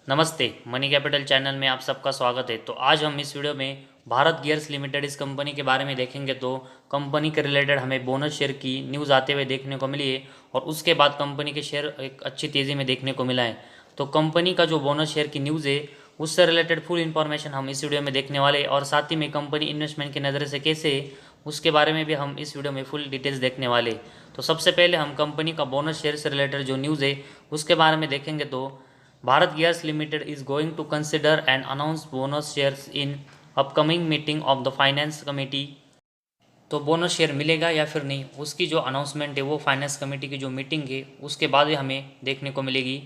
नमस्ते, money capital channel में आप सबका स्वागत है। तो आज हम इस वीडियो में भारत गियर्स लिमिटेड इस कंपनी के बारे में देखेंगे। तो कंपनी के रिलेटेड हमें बोनस शेयर की न्यूज़ आते हुए देखने को मिली है और उसके बाद कंपनी के शेयर एक अच्छी तेज़ी में देखने को मिला है। तो कंपनी का जो बोनस शेयर की न्यूज़ है उससे रिलेटेड फुल इन्फॉर्मेशन हम इस वीडियो में देखने वाले हैं और साथ ही में कंपनी इन्वेस्टमेंट के नज़र से कैसे है उसके बारे में भी हम इस वीडियो में फुल डिटेल्स देखने वाले। तो सबसे पहले हम कंपनी का बोनस शेयर से रिलेटेड जो न्यूज़ है उसके बारे में देखेंगे। तो Bharat Gas Limited is going to consider and announce bonus shares in upcoming meeting of the finance committee। तो बोनस शेयर मिलेगा या फिर नहीं, उसकी जो अनाउंसमेंट है वो फाइनेंस कमेटी की जो मीटिंग है उसके बाद ही हमें देखने को मिलेगी।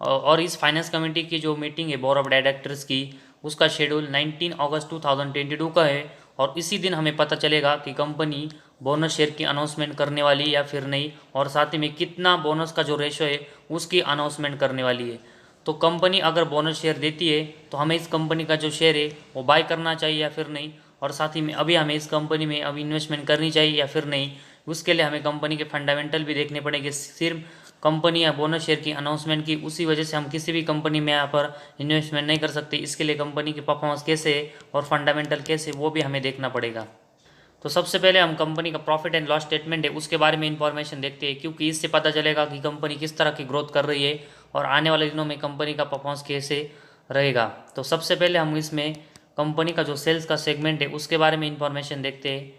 और इस फाइनेंस कमेटी की जो मीटिंग है बोर्ड ऑफ डायरेक्टर्स की, उसका शेड्यूल 19 अगस्त 2022 का है और इसी दिन हमें पता चलेगा कि कंपनी बोनस शेयर की अनाउंसमेंट करने वाली या फिर नहीं, और साथ ही में कितना बोनस का जो रेशो है उसकी अनाउंसमेंट करने वाली है। तो कंपनी अगर बोनस शेयर देती है तो हमें इस कंपनी का जो शेयर है वो बाय करना चाहिए या फिर नहीं, और साथ ही में अभी हमें इस कंपनी में अभी इन्वेस्टमेंट करनी चाहिए या फिर नहीं। उसके लिए हमें कंपनी के फंडामेंटल भी देखने पड़ेंगे। सिर्फ कंपनी या बोनस शेयर की अनाउंसमेंट की उसी वजह से हम किसी भी कंपनी में यहाँ पर इन्वेस्टमेंट नहीं कर सकते। इसके लिए कंपनी की परफॉर्मेंस कैसे है और फंडामेंटल कैसे, वो भी हमें देखना पड़ेगा। तो सबसे पहले हम कंपनी का प्रॉफिट एंड लॉस स्टेटमेंट है उसके बारे में इंफॉर्मेशन देखते हैं, क्योंकि इससे पता चलेगा कि कंपनी किस तरह की ग्रोथ कर रही है और आने वाले दिनों में कंपनी का परफॉर्मेंस कैसे रहेगा। तो सबसे पहले हम इसमें कंपनी का जो सेल्स का सेगमेंट है उसके बारे में इंफॉर्मेशन देखते हैं।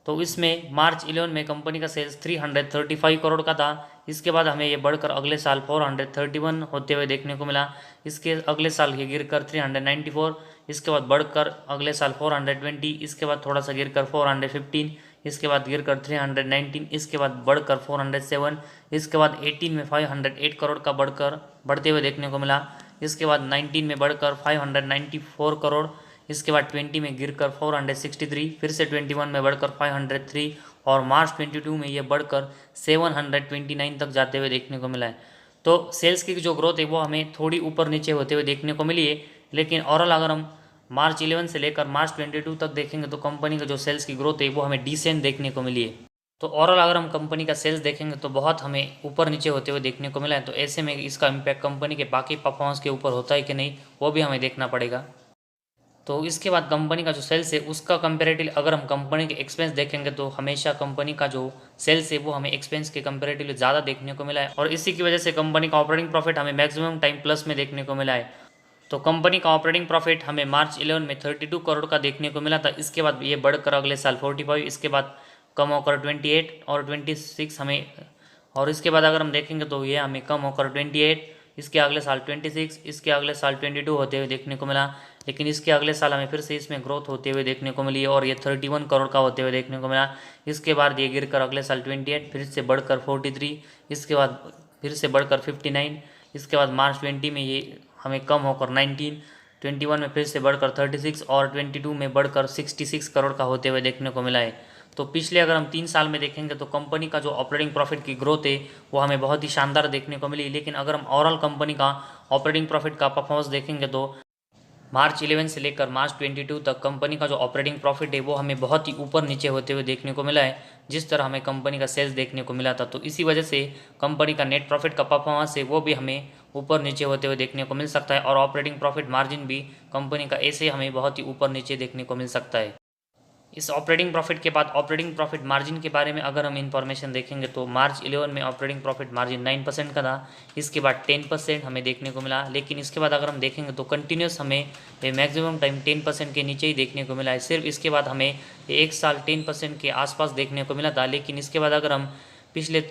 तो इसमें मार्च 11 में कंपनी का सेल्स 335 करोड़ का था। इसके बाद हमें ये बढ़कर अगले साल 431 होते हुए देखने को मिला। इसके अगले साल ये गिरकर 394, इसके बाद बढ़कर अगले साल 420, इसके बाद थोड़ा सा गिरकर 415, इसके बाद गिरकर 319, इसके बाद बढ़कर 407, इसके बाद 18 में 508 करोड़ का बढ़ते हुए देखने को मिला। इसके बाद 19 में बढ़कर 594 करोड़, इसके बाद 20 में गिरकर 463, फिर से 21 में बढ़कर 503 और मार्च 22 में ये बढ़कर 729 तक जाते हुए देखने को मिला है। तो सेल्स की जो ग्रोथ है वो हमें थोड़ी ऊपर नीचे होते हुए देखने को मिली है, लेकिन ओवरऑल अगर हम मार्च 11 से लेकर मार्च 22 तक देखेंगे तो कंपनी का जो सेल्स की ग्रोथ है वो हमें डिसेंट देखने को मिली है। तो ओवरऑल अगर हम कंपनी का सेल्स देखेंगे तो बहुत हमें ऊपर नीचे होते हुए देखने को मिला है। तो ऐसे में इसका इम्पैक्ट कंपनी के बाकी परफॉर्मेंस के ऊपर होता है कि नहीं, वो भी हमें देखना पड़ेगा। तो इसके बाद कंपनी का जो सेल्स है उसका कंपेरेटिव अगर हम कंपनी के एक्सपेंस देखेंगे तो हमेशा कंपनी का जो सेल्स है वो हमें एक्सपेंस के कंपेरेटिवली ज़्यादा देखने को मिला है, और इसी की वजह से कंपनी का ऑपरेटिंग प्रॉफिट हमें मैक्सिमम टाइम प्लस में देखने को मिला है। तो कंपनी का ऑपरेटिंग प्रॉफिट हमें मार्च 11 में 32 करोड़ का देखने को मिला था। इसके बाद ये बढ़कर अगले साल 45, इसके बाद कम होकर 28 और 26 हमें, और इसके बाद अगर हम देखेंगे तो ये हमें कम होकर 28, इसके अगले साल 26, इसके अगले साल 22 होते हुए देखने को मिला। लेकिन इसके अगले साल हमें फिर से इसमें ग्रोथ होते हुए देखने को मिली और ये 31 करोड़ का होते हुए देखने को मिला। इसके बाद ये गिरकर अगले साल 28, फिर से बढ़कर 43, इसके बाद फिर से बढ़कर 59, इसके बाद मार्च 20 में ये हमें कम होकर 19, 21 में फिर से बढ़कर 36 और 22 में बढ़कर 66 करोड़ का होते हुए देखने को मिला है। तो पिछले अगर हम 3 साल में देखेंगे तो कंपनी का जो ऑपरेटिंग प्रॉफिट की ग्रोथ है वो हमें बहुत ही शानदार देखने को मिली। लेकिन अगर हम ओवरऑल कंपनी का ऑपरेटिंग प्रॉफिट का परफॉर्मेंस देखेंगे तो मार्च 11 से लेकर मार्च 22 तक कंपनी का जो ऑपरेटिंग प्रॉफिट है वो हमें बहुत ही ऊपर नीचे होते हुए देखने को मिला है, जिस तरह हमें कंपनी का सेल्स देखने को मिला था। तो इसी वजह से कंपनी का नेट प्रॉफिट का परफॉर्मेंस है वो भी हमें ऊपर नीचे होते हुए देखने को मिल सकता है, और ऑपरेटिंग प्रॉफिट मार्जिन भी कंपनी का ऐसे हमें बहुत ही ऊपर नीचे देखने को मिल सकता है। इस ऑपरेटिंग प्रॉफिट के बाद ऑपरेटिंग प्रॉफिट मार्जिन के बारे में अगर हम इन्फॉर्मेशन देखेंगे तो मार्च 11 में ऑपरेटिंग प्रॉफिट मार्जिन 9% का था। इसके बाद 10% हमें देखने को मिला, लेकिन इसके बाद अगर हम देखेंगे तो कंटिन्यूस हमें ये मैक्सिमम टाइम 10% के नीचे ही देखने को मिला है। सिर्फ इसके बाद हमें एक साल 10% के आसपास देखने को मिला था, लेकिन इसके बाद अगर हम पिछले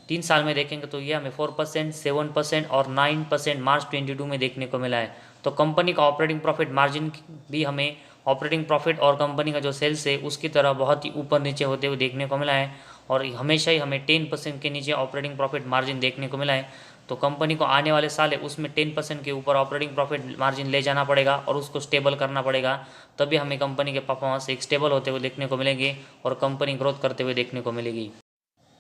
3 साल में देखेंगे तो ये हमें 4%, 7% और 9% मार्च 22 में देखने को मिला है। तो कंपनी का ऑपरेटिंग प्रॉफिट मार्जिन भी हमें ऑपरेटिंग प्रॉफिट और कंपनी का जो सेल्स है उसकी तरह बहुत ही ऊपर नीचे होते हुए देखने को मिला है, और हमेशा ही हमें 10% के नीचे ऑपरेटिंग प्रॉफिट मार्जिन देखने को मिला है। तो कंपनी को आने वाले साल है उसमें 10% के ऊपर ऑपरेटिंग प्रॉफिट मार्जिन ले जाना पड़ेगा और उसको स्टेबल करना पड़ेगा, तभी हमें कंपनी के परफॉर्मेंस एक स्टेबल होते हुए देखने को मिलेंगे और कंपनी ग्रोथ करते हुए देखने को मिलेगी।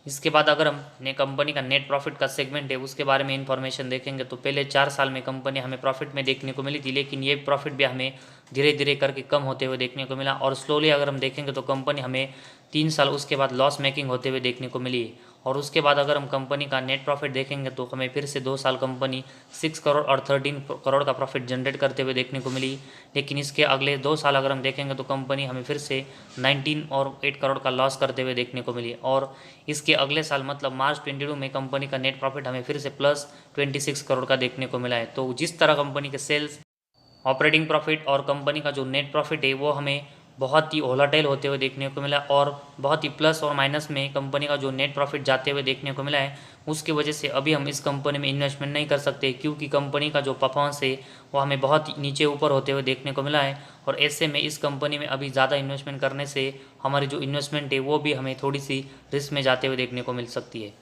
इसके बाद अगर हम ने कंपनी का नेट प्रॉफिट का सेगमेंट है उसके बारे में इंफॉर्मेशन देखेंगे तो पहले 4 साल में कंपनी हमें प्रॉफिट में देखने को मिली थी, लेकिन ये प्रॉफिट भी हमें धीरे धीरे करके कम होते हुए देखने को मिला, और स्लोली अगर हम देखेंगे तो कंपनी हमें 3 साल उसके बाद लॉस मेकिंग होते हुए देखने को मिली। और उसके बाद अगर हम कंपनी का नेट प्रॉफिट देखेंगे तो हमें फिर से 2 साल कंपनी 6 करोड़ और 13 करोड़ का प्रॉफिट जनरेट करते हुए देखने को मिली। लेकिन इसके अगले 2 साल अगर हम देखेंगे तो कंपनी हमें फिर से 19 और 8 करोड़ का लॉस करते हुए देखने को मिली। और इसके अगले साल मतलब मार्च 22 में कंपनी का नेट प्रॉफिट हमें फिर से प्लस 26 करोड़ का देखने को मिला है। तो जिस तरह कंपनी के सेल्स, ऑपरेटिंग प्रॉफिट और कंपनी का जो नेट प्रॉफिट है वो हमें बहुत ही वोलेटाइल होते हुए देखने को मिला और बहुत ही प्लस और माइनस में कंपनी का जो नेट प्रॉफिट जाते हुए देखने को मिला है, उसकी वजह से अभी हम इस कंपनी में इन्वेस्टमेंट नहीं कर सकते, क्योंकि कंपनी का जो परफॉर्मेंस है वो हमें बहुत नीचे ऊपर होते हुए देखने को मिला है। और ऐसे में इस कंपनी में अभी ज़्यादा इन्वेस्टमेंट करने से हमारी जो इन्वेस्टमेंट है वो भी हमें थोड़ी सी रिस्क में जाते हुए देखने को मिल सकती है।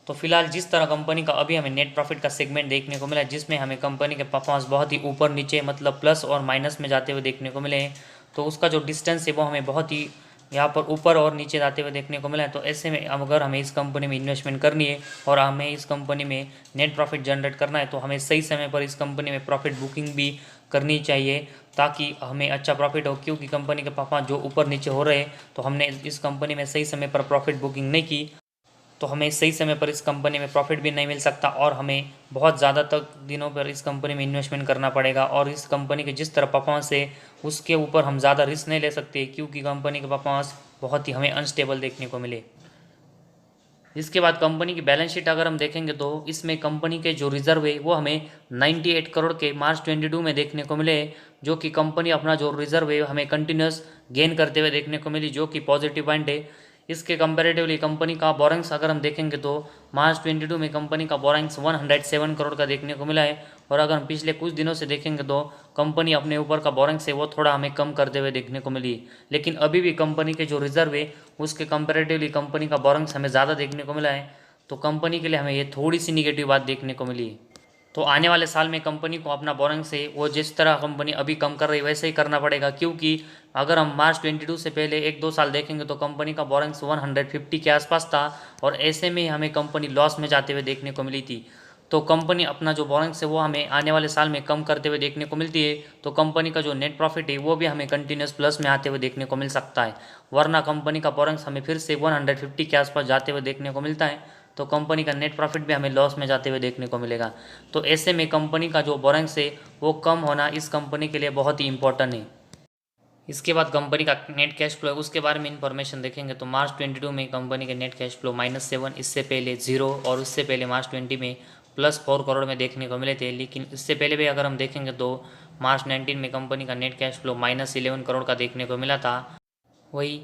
तो फिलहाल जिस तरह कंपनी का अभी हमें नेट प्रॉफिट का सेगमेंट देखने को मिला है, जिसमें हमें कंपनी के परफॉर्मेंस बहुत ही ऊपर नीचे मतलब प्लस और माइनस में जाते हुए देखने को मिले हैं, तो उसका जो डिस्टेंस है वो हमें बहुत ही यहाँ पर ऊपर और नीचे जाते हुए देखने को मिला है। तो ऐसे में अगर हमें इस कंपनी में इन्वेस्टमेंट करनी है और हमें इस कंपनी में नेट प्रॉफिट जनरेट करना है, तो हमें सही समय पर इस कंपनी में प्रॉफिट बुकिंग भी करनी चाहिए ताकि हमें अच्छा प्रॉफिट हो। क्योंकि कंपनी के परफॉर्मेंस जो ऊपर नीचे हो रहे हैं, तो हमने इस कंपनी में सही समय पर प्रॉफिट बुकिंग नहीं की तो हमें सही समय पर इस कंपनी में प्रॉफिट भी नहीं मिल सकता और हमें बहुत ज़्यादा तक दिनों पर इस कंपनी में इन्वेस्टमेंट करना पड़ेगा। और इस कंपनी के जिस तरह परफॉर्मेंस है उसके ऊपर हम ज़्यादा रिस्क नहीं ले सकते, क्योंकि कंपनी का परफॉर्मेंस बहुत ही हमें अनस्टेबल देखने को मिले। इसके बाद कंपनी की बैलेंस शीट अगर हम देखेंगे तो इसमें कंपनी के जो रिजर्व है वो हमें 98 करोड़ के मार्च 22 में देखने को मिले, जो कि कंपनी अपना जो रिजर्व है हमें कंटिन्यूस गेन करते हुए देखने को मिली, जो कि पॉजिटिव पॉइंट है। इसके कंपैरेटिवली कंपनी का बोरिंग्स अगर हम देखेंगे तो मार्च 22 में कंपनी का बोरिंग्स 107 करोड़ का देखने को मिला है। और अगर हम पिछले कुछ दिनों से देखेंगे तो कंपनी अपने ऊपर का बोरिंग्स है वो थोड़ा हमें कम करते हुए देखने को मिली। लेकिन अभी भी कंपनी के जो रिजर्व है उसके कंपैरेटिवली कंपनी का बोरिंग्स हमें ज़्यादा देखने को मिला है, तो कंपनी के लिए हमें ये थोड़ी सी निगेटिव बात देखने को मिली है। तो आने वाले साल में कंपनी को अपना बोरिंग से वो जिस तरह कंपनी अभी कम कर रही है वैसे ही करना पड़ेगा, क्योंकि अगर हम मार्च 22 से पहले 1-2 साल देखेंगे तो कंपनी का बोरिंग्स 150 के आसपास था और ऐसे में हमें कंपनी लॉस में जाते हुए देखने को मिली थी। तो कंपनी अपना जो बोरिंग्स है वो हमें आने वाले साल में कम करते हुए देखने को मिलती है, तो कंपनी का जो नेट प्रॉफिट है वो भी हमें कंटिन्यूस प्लस में आते हुए देखने को मिल सकता है। वरना कंपनी का बोरिंग्स हमें फिर से 150 के आसपास जाते हुए देखने को मिलता है, तो कंपनी का नेट प्रॉफिट भी हमें लॉस में जाते हुए देखने को मिलेगा। तो ऐसे में कंपनी का जो बोरिंग्स है वो कम होना इस कंपनी के लिए बहुत ही इंपॉर्टेंट है। इसके बाद कंपनी का नेट कैश फ्लो है उसके बारे में इंफॉर्मेशन देखेंगे तो मार्च 22 में कंपनी के नेट कैश फ्लो -7, इससे पहले 0 और उससे पहले मार्च 20 में +4 करोड़ में देखने को मिले थे। लेकिन इससे पहले भी अगर हम देखेंगे तो मार्च 19 में कंपनी का नेट कैश फ्लो -11 करोड़ का देखने को मिला था। वही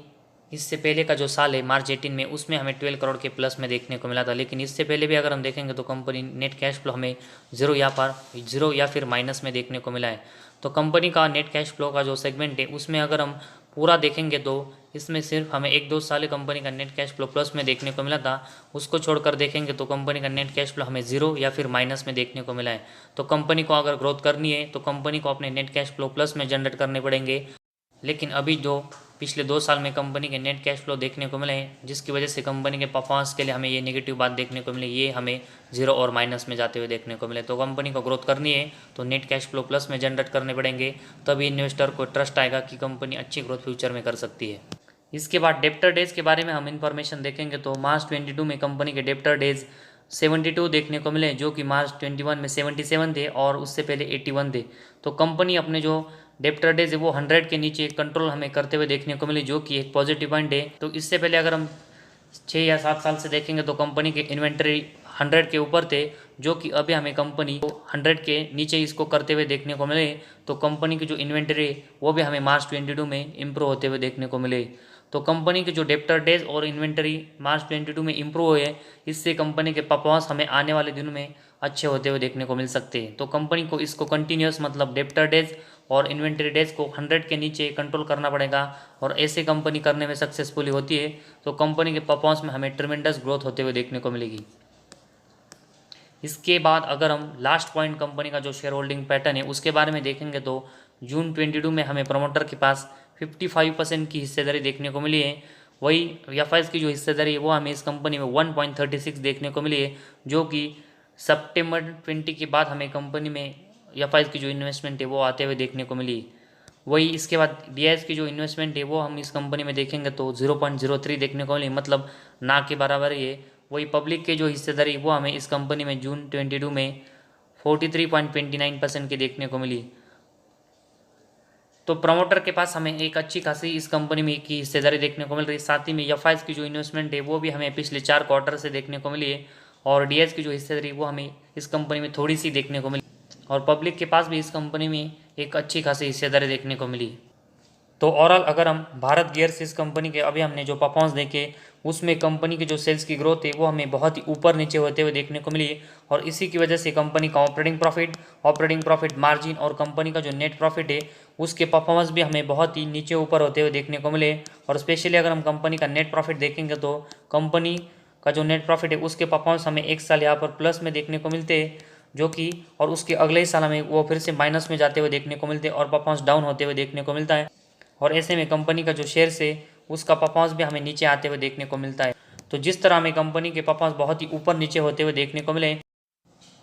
इससे पहले का जो साल है मार्च 18 में उसमें हमें 12 करोड़ के प्लस में देखने को मिला था। लेकिन इससे पहले भी अगर हम देखेंगे तो कंपनी नेट कैश फ्लो हमें जीरो या फिर माइनस में देखने को मिला है। तो कंपनी का नेट कैश फ्लो का जो सेगमेंट है उसमें अगर हम पूरा देखेंगे तो इसमें सिर्फ हमें 1-2 साल कंपनी का नेट कैश फ्लो प्लस में देखने को मिला था। उसको छोड़कर देखेंगे तो कंपनी का नेट कैश फ्लो हमें जीरो या फिर माइनस में देखने को मिला है। तो कंपनी को अगर ग्रोथ करनी है तो कंपनी को अपने नेट कैश फ्लो प्लस में जनरेट करने पड़ेंगे। लेकिन अभी जो पिछले 2 साल में कंपनी के नेट कैश फ्लो देखने को मिले हैं, जिसकी वजह से कंपनी के परफॉर्मेंस के लिए हमें ये नेगेटिव बात देखने को मिली, ये हमें जीरो और माइनस में जाते हुए देखने को मिले। तो कंपनी को ग्रोथ करनी है तो नेट कैश फ्लो प्लस में जनरेट करने पड़ेंगे, तभी इन्वेस्टर को ट्रस्ट आएगा कि कंपनी अच्छी ग्रोथ फ्यूचर में कर सकती है। इसके बाद डेप्टर डेज के बारे में हम इंफॉर्मेशन देखेंगे तो मार्च 22 में कंपनी के डेप्टर डेज 72 देखने को मिले, जो कि मार्च 21 में 77 थे और उससे पहले 81 थे। तो कंपनी अपने जो डेप्टर डेज है वो 100 के नीचे कंट्रोल हमें करते हुए देखने को मिली, जो कि एक पॉजिटिव पॉइंट है। तो इससे पहले अगर हम 6 या 7 साल से देखेंगे तो कंपनी के इन्वेंटरी 100 के ऊपर थे, जो कि अभी हमें कंपनी को 100 के नीचे इसको करते हुए देखने को मिले। तो कंपनी की जो इन्वेंटरी है वो भी हमें मार्च 22 में इम्प्रूव होते हुए देखने को मिले। तो कंपनी के जो डेप्टर डेज और इन्वेंटरी मार्च 22 में इम्प्रूव हुए, इससे कंपनी के परफॉर्मेंस हमें आने वाले दिनों में अच्छे होते हुए देखने को मिल सकते हैं। तो कंपनी को इसको कंटिन्यूस मतलब डेप्टर डेज और इन्वेंटरी डेज को 100 के नीचे कंट्रोल करना पड़ेगा, और ऐसे कंपनी करने में सक्सेसफुली होती है तो कंपनी के परफॉर्मेंस में हमें ट्रिमेंडस ग्रोथ होते हुए देखने को मिलेगी। इसके बाद अगर हम लास्ट पॉइंट कंपनी का जो शेयर होल्डिंग पैटर्न है उसके बारे में देखेंगे तो जून 22 में हमें प्रमोटर के पास 55% की हिस्सेदारी देखने को मिली है। वही एफआईज की जो हिस्सेदारी है वो हमें इस कंपनी में 1.36 देखने को मिली है, जो कि सितंबर 20 के बाद हमें कंपनी में एफआईज की जो इन्वेस्टमेंट है वो आते हुए देखने को मिली। वही इसके बाद डीआईएस की जो इन्वेस्टमेंट है वो हम इस कंपनी में देखेंगे तो 0.03 देखने को मिली, मतलब ना के बराबर ही है। वही पब्लिक के जो हिस्सेदारी वो हमें इस कंपनी में जून 22 में 43.29% की देखने को मिली। तो प्रमोटर के पास हमें एक अच्छी खासी इस कंपनी में की हिस्सेदारी देखने को मिल रही है। साथ ही में एफआईज की जो इन्वेस्टमेंट है वो भी हमें पिछले 4 क्वार्टर से देखने को मिली है, और डीएस की जो हिस्सेदारी वो हमें इस कंपनी में थोड़ी सी देखने को मिली, और पब्लिक के पास भी इस कंपनी में एक अच्छी खासी हिस्सेदारी देखने को मिली। तो ओवरऑल अगर हम भारत गियर्स इस कंपनी के अभी हमने जो परफॉर्मेंस देखे उसमें कंपनी की जो सेल्स की ग्रोथ है वो हमें बहुत ही ऊपर नीचे होते हुए देखने को मिली, और इसी की वजह से कंपनी का ऑपरेटिंग प्रॉफिट मार्जिन और कंपनी का जो नेट प्रॉफिट है उसके परफॉर्मेंस भी हमें बहुत ही नीचे ऊपर होते हुए देखने को मिले। और स्पेशली अगर हम कंपनी का नेट प्रॉफिट देखेंगे तो कंपनी का जो नेट प्रॉफिट है उसके परफॉर्मेंस हमें एक साल यहाँ पर प्लस में देखने को मिलते हैं, जो कि और उसके अगले ही साल हमें वो फिर से माइनस में जाते हुए देखने को मिलते हैं और परफॉर्मेंस डाउन होते हुए देखने को मिलता है। और ऐसे में कंपनी का जो शेयर्स है उसका परफॉर्मेंस भी हमें नीचे आते हुए देखने को मिलता है। तो जिस तरह हमें कंपनी के परफॉर्मेंस बहुत ही ऊपर नीचे होते हुए देखने को मिले,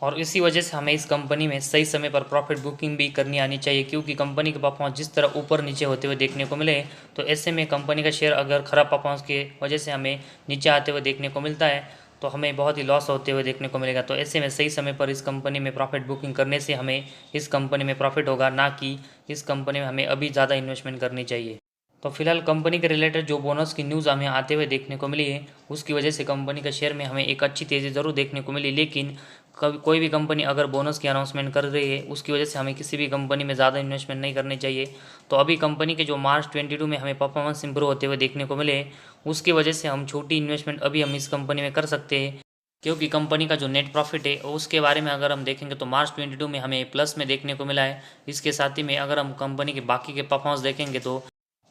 और इसी वजह से हमें इस कंपनी में सही समय पर प्रॉफिट बुकिंग भी करनी आनी चाहिए, क्योंकि कंपनी के परफॉर्मेंस जिस तरह ऊपर नीचे होते हुए देखने को मिले तो ऐसे में कंपनी का शेयर अगर ख़राब परफॉर्मेंस की वजह से हमें नीचे आते हुए देखने को मिलता है तो हमें बहुत ही लॉस होते हुए देखने को मिलेगा। तो ऐसे में सही समय पर इस कंपनी में प्रॉफिट बुकिंग करने से हमें इस कंपनी में प्रॉफिट होगा, ना कि इस कंपनी में हमें अभी ज़्यादा इन्वेस्टमेंट करनी चाहिए। तो फिलहाल कंपनी के रिलेटेड जो बोनस की न्यूज़ हमें आते हुए देखने को मिली है उसकी वजह से कंपनी का शेयर में हमें एक अच्छी तेज़ी ज़रूर देखने को मिली, लेकिन कोई भी कंपनी अगर बोनस की अनाउंसमेंट कर रही है उसकी वजह से हमें किसी भी कंपनी में ज़्यादा इन्वेस्टमेंट नहीं करनी चाहिए। तो अभी कंपनी के जो मार्च 22 में हमें परफॉर्मेंस इंप्रूव होते हुए देखने को मिले उसकी वजह से हम छोटी इन्वेस्टमेंट अभी हम इस कंपनी में कर सकते हैं, क्योंकि कंपनी का जो नेट प्रॉफिट है उसके बारे में अगर हम देखेंगे तो मार्च 22 में हमें प्लस में देखने को मिला है। इसके साथ ही में अगर हम कंपनी के बाकी के परफॉर्मेंस देखेंगे तो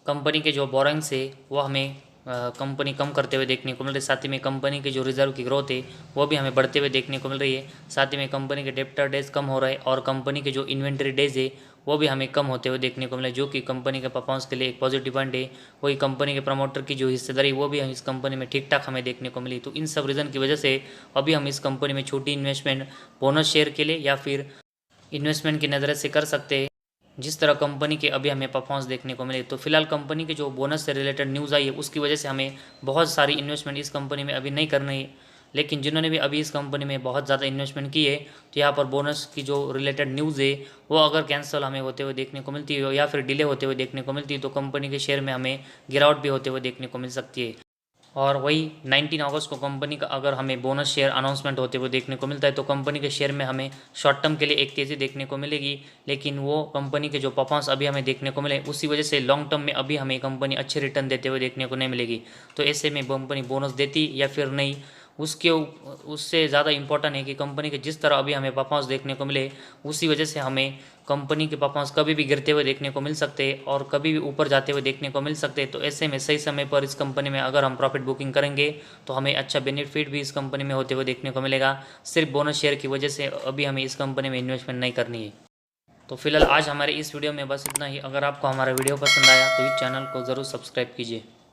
कंपनी के जो बोरोइंग्स है वो हमें कंपनी कम करते हुए देखने को मिल रही है। साथ ही में कंपनी के जो रिजर्व की ग्रोथ है वो भी हमें बढ़ते हुए देखने को मिल रही है। साथ ही में कंपनी के डेप्टर डेज कम हो रहे हैं और कंपनी के जो इन्वेंट्री डेज है वो भी हमें कम होते हुए देखने को मिले, जो कि कंपनी के परफॉर्मेंस के लिए एक पॉजिटिव पॉइंट है। वही कंपनी के प्रमोटर की जो हिस्सेदारी वो भी हम इस कंपनी में ठीक ठाक हमें देखने को मिली। तो इन सब रीज़न की वजह से अभी हम इस कंपनी में छोटी इन्वेस्टमेंट बोनस शेयर के लिए या फिर इन्वेस्टमेंट की नज़र से कर सकते हैं, जिस तरह कंपनी के अभी हमें परफॉर्मेंस देखने को मिले। तो फिलहाल कंपनी के जो बोनस से रिलेटेड न्यूज़ आई है उसकी वजह से हमें बहुत सारी इन्वेस्टमेंट इस कंपनी में अभी नहीं करनी है, लेकिन जिन्होंने भी अभी इस कंपनी में बहुत ज़्यादा इन्वेस्टमेंट की है तो यहाँ पर बोनस की जो रिलेटेड न्यूज़ है वो अगर कैंसिल हमें होते हुए देखने को मिलती है या फिर डिले होते हुए देखने को मिलती है तो कंपनी के शेयर में हमें गिरावट भी होते हुए देखने को मिल सकती है। और वही 19 अगस्त को कंपनी का अगर हमें बोनस शेयर अनाउंसमेंट होते हुए देखने को मिलता है तो कंपनी के शेयर में हमें शॉर्ट टर्म के लिए एक तेज़ी देखने को मिलेगी, लेकिन वो कंपनी के जो परफॉर्मेंस अभी हमें देखने को मिले उसी वजह से लॉन्ग टर्म में अभी हमें कंपनी अच्छे रिटर्न देते हुए देखने को नहीं मिलेगी। तो ऐसे में कंपनी बोनस देती या फिर नहीं उससे ज़्यादा इम्पोर्टेंट है कि कंपनी के जिस तरह अभी हमें परफॉर्मेंस देखने को मिले उसी वजह से हमें कंपनी के परफॉर्मेंस कभी भी गिरते हुए देखने को मिल सकते हैं और कभी भी ऊपर जाते हुए देखने को मिल सकते हैं। तो ऐसे में सही समय पर इस कंपनी में अगर हम प्रॉफिट बुकिंग करेंगे तो हमें अच्छा बेनिफिट भी इस कंपनी में होते हुए देखने को मिलेगा। सिर्फ बोनस शेयर की वजह से अभी हमें इस कंपनी में इन्वेस्टमेंट नहीं करनी है। तो फिलहाल आज हमारे इस वीडियो में बस इतना ही। अगर आपको हमारा वीडियो पसंद आया तो इस चैनल को ज़रूर सब्सक्राइब कीजिए।